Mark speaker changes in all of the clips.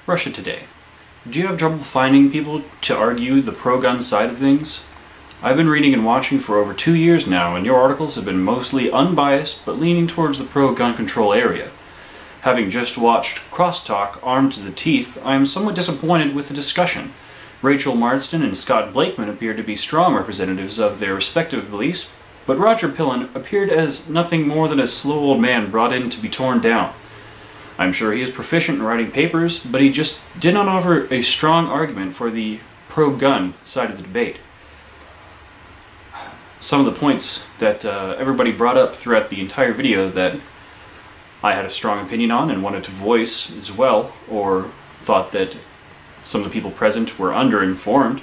Speaker 1: Russia Today. Do you have trouble finding people to argue the pro-gun side of things? I've been reading and watching for over 2 years now, and your articles have been mostly unbiased but leaning towards the pro-gun control area. Having just watched CrossTalk armed to the teeth, I am somewhat disappointed with the discussion. Rachel Marsden and Scott Blakeman appeared to be strong representatives of their respective beliefs, but Roger Pillen appeared as nothing more than a slow old man brought in to be torn down. I'm sure he is proficient in writing papers, but he just did not offer a strong argument for the pro-gun side of the debate. Some of the points that everybody brought up throughout the entire video that I had a strong opinion on and wanted to voice as well, or thought that some of the people present were underinformed.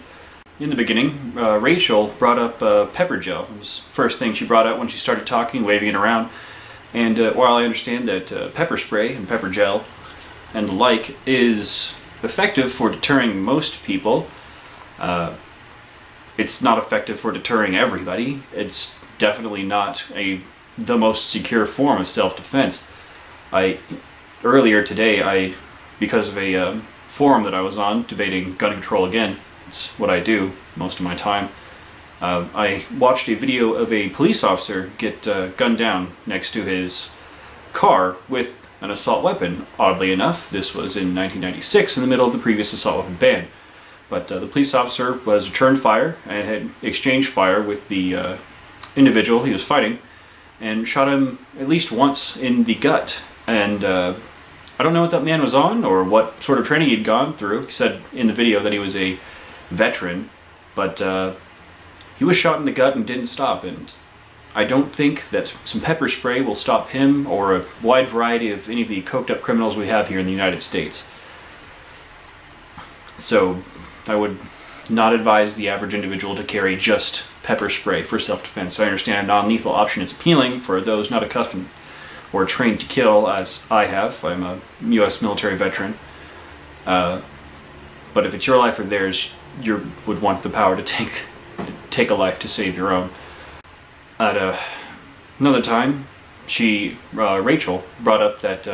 Speaker 1: In the beginning, Rachel brought up pepper gel. It was the first thing she brought up when she started talking, waving it around. And while I understand that pepper spray and pepper gel and the like is effective for deterring most people, it's not effective for deterring everybody. It's definitely not the most secure form of self-defense. Earlier today, because of a forum that I was on debating gun control again, it's what I do most of my time, I watched a video of a police officer get gunned down next to his car with an assault weapon. Oddly enough, this was in 1996, in the middle of the previous assault weapon ban. But the police officer was returned fire and had exchanged fire with the individual he was fighting and shot him at least once in the gut. And I don't know what that man was on or what sort of training he'd gone through. He said in the video that he was a veteran, but he was shot in the gut and didn't stop, and I don't think that some pepper spray will stop him or a wide variety of any of the coked up criminals we have here in the United States. So I would not advise the average individual to carry just pepper spray for self-defense. I understand a non-lethal option is appealing for those not accustomed or trained to kill, as I have. I'm a U.S. military veteran. But if it's your life or theirs, you would want the power to take a life to save your own. At another time, Rachel brought up that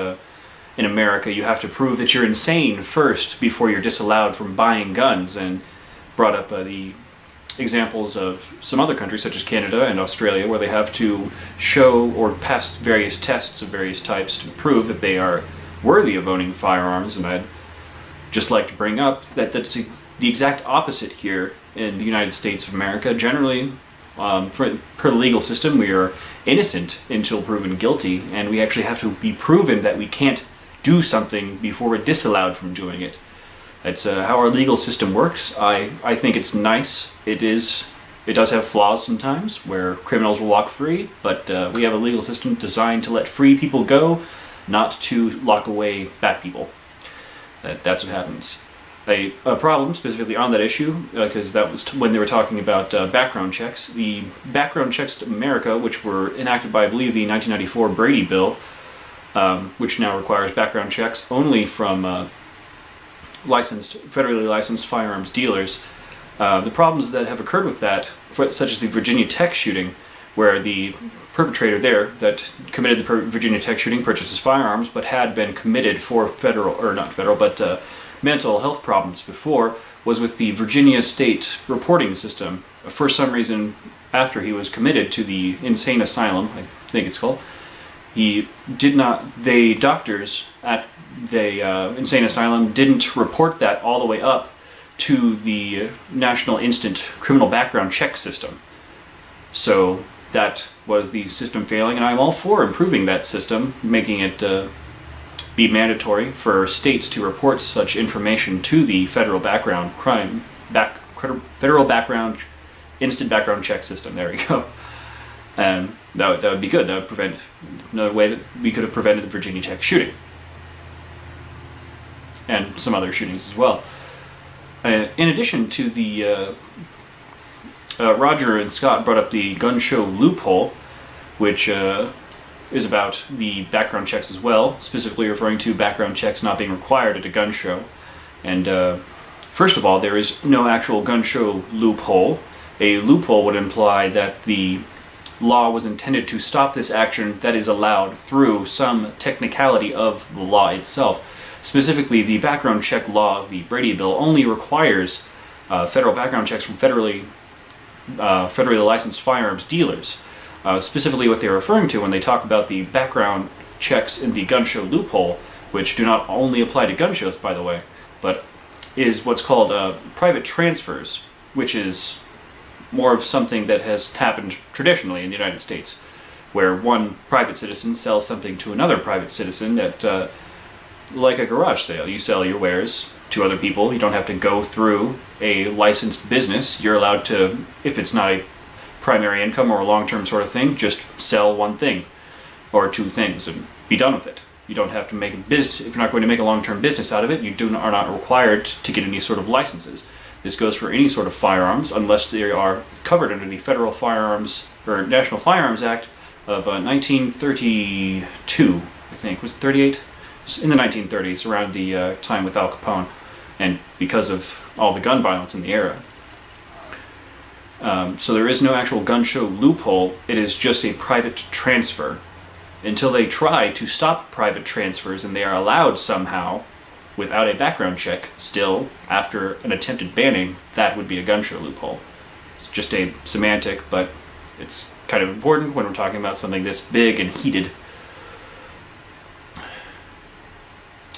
Speaker 1: in America you have to prove that you're insane first before you're disallowed from buying guns, and brought up the examples of some other countries such as Canada and Australia where they have to show or pass various tests of various types to prove that they are worthy of owning firearms. And I'd just like to bring up that that's the exact opposite here in the United States of America. Generally, per the legal system, we are innocent until proven guilty, and we actually have to be proven that we can't do something before we're disallowed from doing it. That's how our legal system works. I think it's nice. It does have flaws sometimes, where criminals will walk free, but we have a legal system designed to let free people go, not to lock away bad people. That's what happens. A problem specifically on that issue, because that was when they were talking about background checks. The background checks to America, which were enacted by, I believe, the 1994 Brady Bill, which now requires background checks only from federally licensed firearms dealers. The problems that have occurred with that, such as the Virginia Tech shooting, where the perpetrator there that committed the Virginia Tech shooting purchases firearms, but had been committed for mental health problems before, was with the Virginia State reporting system. For some reason, after he was committed to the insane asylum, I think it's called, the doctors at the insane asylum didn't report that all the way up to the National Instant Criminal Background Check system. So that was the system failing, and I'm all for improving that system, making it be mandatory for states to report such information to the federal federal background instant background check system. There we go. And that would be good. That would prevent another way that we could have prevented the Virginia Tech shooting and some other shootings as well. In addition to the Roger and Scott brought up the gun show loophole, which is about the background checks as well, specifically referring to background checks not being required at a gun show. And first of all, there is no actual gun show loophole. A loophole would imply that the law was intended to stop this action that is allowed through some technicality of the law itself. Specifically, the background check law, the Brady Bill, only requires federal background checks from federally licensed firearms dealers. Specifically, what they're referring to when they talk about the background checks in the gun show loophole, which do not only apply to gun shows, by the way, but is what's called private transfers, which is more of something that has happened traditionally in the United States, where one private citizen sells something to another private citizen at, like a garage sale. You sell your wares to other people. You don't have to go through a licensed business. You're allowed to, if it's not a primary income or a long-term sort of thing, just sell one thing or two things and be done with it. You don't have to make a business. If you're not going to make a long-term business out of it, are not required to get any sort of licenses. This goes for any sort of firearms unless they are covered under the Federal Firearms or National Firearms Act of 1932, I think. Was it 38? In the 1930s, around the time with Al Capone, and because of all the gun violence in the era. So there is no actual gun show loophole. It is just a private transfer. Until they try to stop private transfers and they are allowed somehow, without a background check, still, after an attempted banning, that would be a gun show loophole. It's just a semantic, but it's kind of important when we're talking about something this big and heated.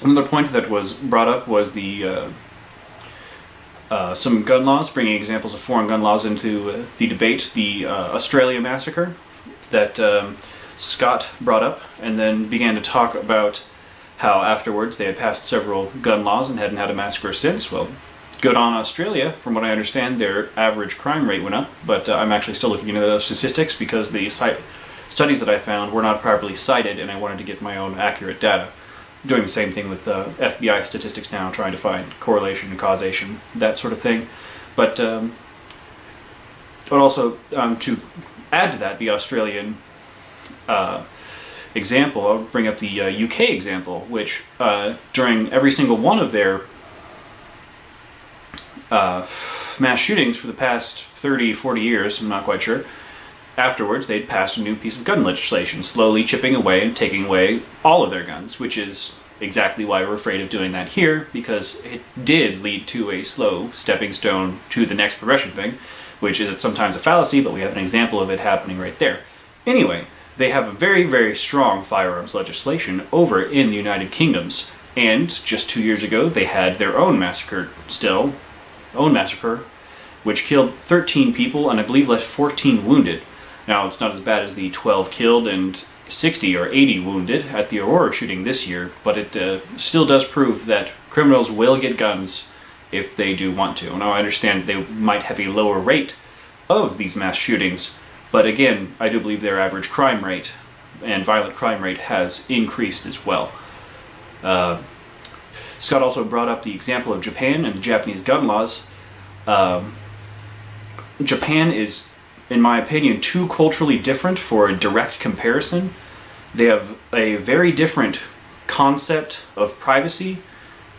Speaker 1: Another point that was brought up was the some gun laws, bringing examples of foreign gun laws into the debate. The Australia massacre that Scott brought up, and then began to talk about how afterwards they had passed several gun laws and hadn't had a massacre since. Well, good on Australia. From what I understand, their average crime rate went up, but I'm actually still looking into those statistics because the studies that I found were not properly cited, and I wanted to get my own accurate data. I'm doing the same thing with FBI statistics now, trying to find correlation and causation, that sort of thing. But also, to add to that, the Australian example, I'll bring up the UK example, which during every single one of their mass shootings for the past 30, 40 years, I'm not quite sure, afterwards they'd passed a new piece of gun legislation, slowly chipping away and taking away all of their guns, which is exactly why we're afraid of doing that here, because it did lead to a slow stepping stone to the next progression thing, which is sometimes a fallacy, but we have an example of it happening right there. Anyway, they have a very, very strong firearms legislation over in the United Kingdoms, and just 2 years ago they had their own massacre, which killed 13 people and I believe left 14 wounded. Now, it's not as bad as the 12 killed and 60 or 80 wounded at the Aurora shooting this year, but it still does prove that criminals will get guns if they do want to. Now, I understand they might have a lower rate of these mass shootings, but again, I do believe their average crime rate and violent crime rate has increased as well. Scott also brought up the example of Japan and the Japanese gun laws. Japan is, in my opinion, too culturally different for a direct comparison. They have a very different concept of privacy.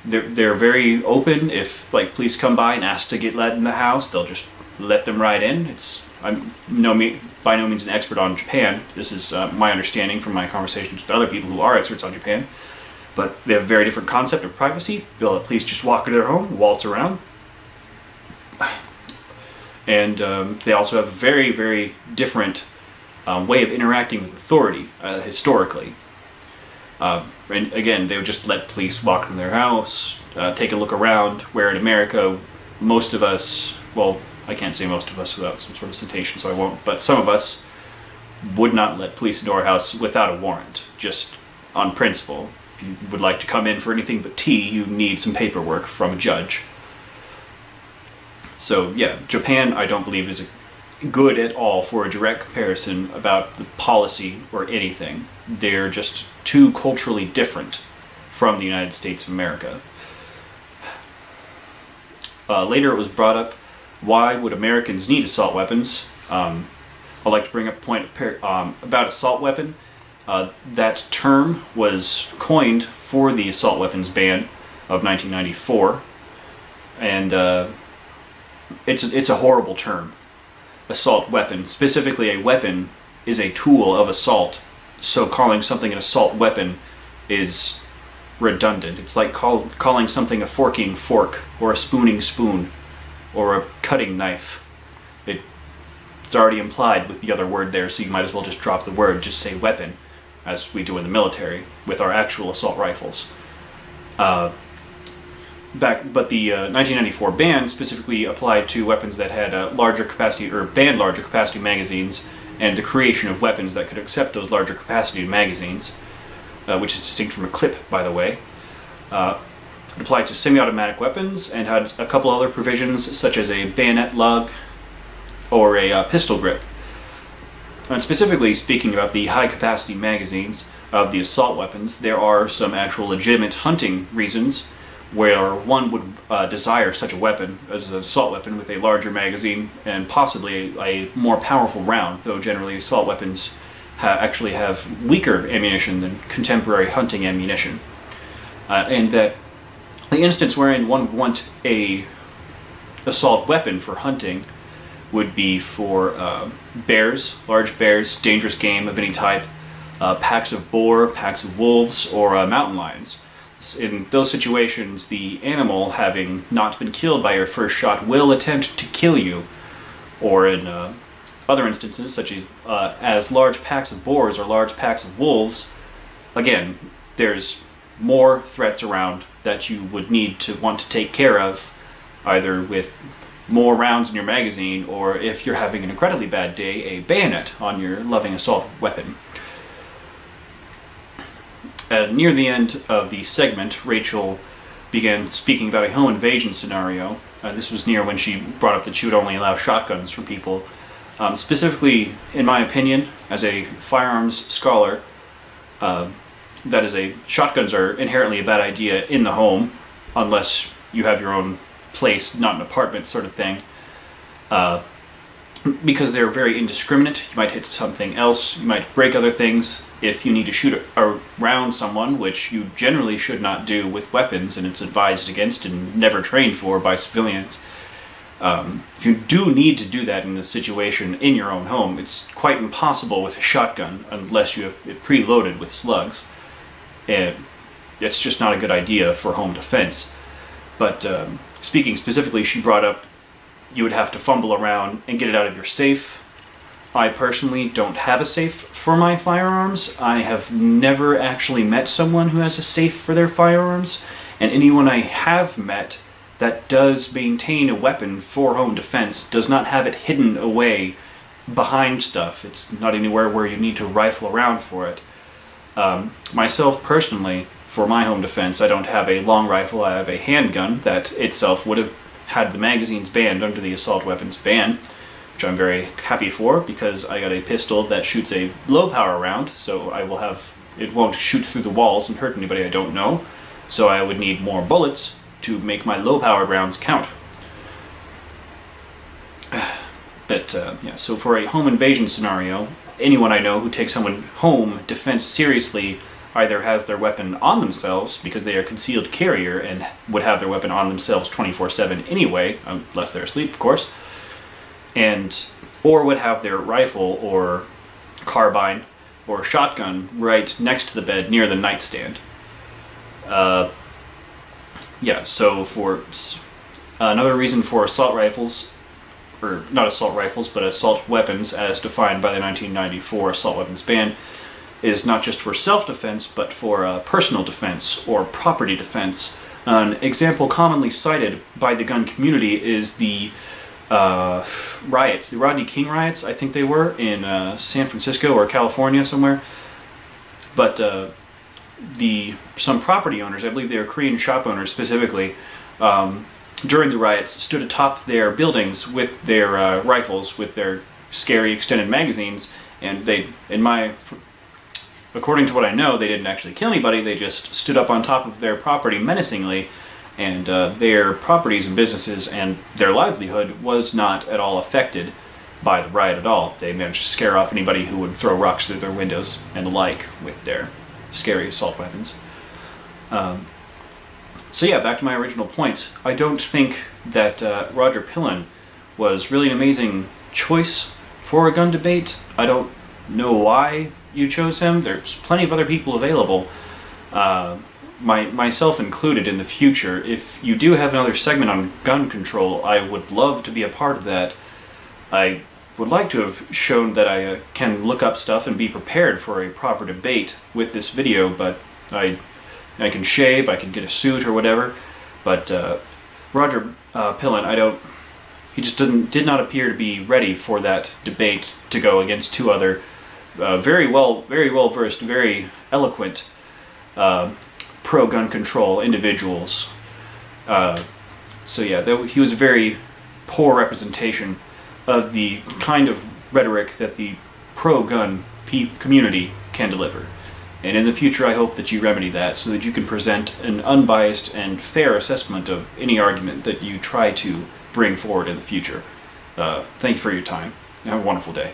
Speaker 1: They're very open. If police come by and ask to get let in the house, they'll just let them right in. I'm by no means an expert on Japan. This is my understanding from my conversations with other people who are experts on Japan. But they have a very different concept of privacy. They'll let police just walk into their home, waltz around. And they also have a very, very different way of interacting with authority, historically. And again, they would just let police walk into their house, take a look around, where in America, most of us, well, I can't say most of us without some sort of citation, so I won't, but some of us would not let police into our house without a warrant, just on principle. If you would like to come in for anything but tea, you need some paperwork from a judge. So yeah, Japan I don't believe is good at all for a direct comparison about the policy or anything. They're just too culturally different from the United States of America. Later it was brought up, why would Americans need assault weapons? I'd like to bring up a point about assault weapon. That term was coined for the assault weapons ban of 1994, and it's a horrible term. Assault weapon, specifically a weapon, is a tool of assault. So calling something an assault weapon is redundant. It's like calling something a forking fork, or a spooning spoon, or a cutting knife. It's already implied with the other word there, so you might as well just drop the word, just say weapon, as we do in the military with our actual assault rifles. But the 1994 ban specifically applied to weapons that had larger capacity, or banned larger capacity magazines, and the creation of weapons that could accept those larger capacity magazines, which is distinct from a clip, by the way. It applied to semi-automatic weapons and had a couple other provisions, such as a bayonet lug or a pistol grip. And specifically speaking about the high-capacity magazines of the assault weapons, there are some actual legitimate hunting reasons where one would desire such a weapon as an assault weapon with a larger magazine and possibly a more powerful round, though generally assault weapons actually have weaker ammunition than contemporary hunting ammunition. And that the instance wherein one would want a assault weapon for hunting would be for bears, large bears, dangerous game of any type, packs of boar, packs of wolves, or mountain lions. In those situations, the animal, having not been killed by your first shot, will attempt to kill you. Or in other instances, such as large packs of boars or large packs of wolves, again, there's more threats around that you would need to want to take care of, either with more rounds in your magazine, or if you're having an incredibly bad day, a bayonet on your loving assault weapon. Near the end of the segment, Rachel began speaking about a home invasion scenario. This was near when she brought up that she would only allow shotguns for people. Specifically, in my opinion, as a firearms scholar, shotguns are inherently a bad idea in the home, unless you have your own place, not an apartment sort of thing, because they're very indiscriminate. You might hit something else, you might break other things. If you need to shoot around someone, which you generally should not do with weapons, and it's advised against and never trained for by civilians, if you do need to do that in a situation in your own home, it's quite impossible with a shotgun unless you have it preloaded with slugs. And it's just not a good idea for home defense. But speaking specifically, she brought up you would have to fumble around and get it out of your safe. I personally don't have a safe for my firearms. I have never actually met someone who has a safe for their firearms, and anyone I have met that does maintain a weapon for home defense does not have it hidden away behind stuff. It's not anywhere where you need to rifle around for it. Myself personally, for my home defense, I don't have a long rifle. I have a handgun that itself would have had the magazines banned under the assault weapons ban, which I'm very happy for, because I got a pistol that shoots a low power round, so it won't shoot through the walls and hurt anybody I don't know, so I would need more bullets to make my low powered rounds count. But yeah, so for a home invasion scenario, anyone I know who takes home defense seriously either has their weapon on themselves because they are a concealed carrier and would have their weapon on themselves 24/7 anyway, unless they're asleep, of course, or would have their rifle or carbine or shotgun right next to the bed near the nightstand. Yeah, so for another reason for assault rifles, or not assault rifles, but assault weapons as defined by the 1994 assault weapons ban, is not just for self-defense, but for personal defense or property defense. An example commonly cited by the gun community is the riots, the Rodney King riots, I think they were, in San Francisco or California somewhere. But some property owners, I believe they were Korean shop owners specifically, during the riots stood atop their buildings with their rifles, with their scary extended magazines, and according to what I know, they didn't actually kill anybody, they just stood up on top of their property menacingly, and their properties and businesses and their livelihood was not at all affected by the riot at all. They managed to scare off anybody who would throw rocks through their windows and the like with their scary assault weapons. So yeah, back to my original point. I don't think that Roger Pillen was really an amazing choice for a gun debate. I don't know why you chose him. There's plenty of other people available. myself included in the future, if you do have another segment on gun control, I would love to be a part of that. I would like to have shown that I can look up stuff and be prepared for a proper debate with this video, but I can shave, I can get a suit or whatever, but Roger Pillen, he just did not appear to be ready for that debate to go against two other very well versed, very eloquent pro-gun control individuals. So yeah, he was a very poor representation of the kind of rhetoric that the pro-gun community can deliver. And in the future, I hope that you remedy that so that you can present an unbiased and fair assessment of any argument that you try to bring forward in the future. Thank you for your time. Have a wonderful day.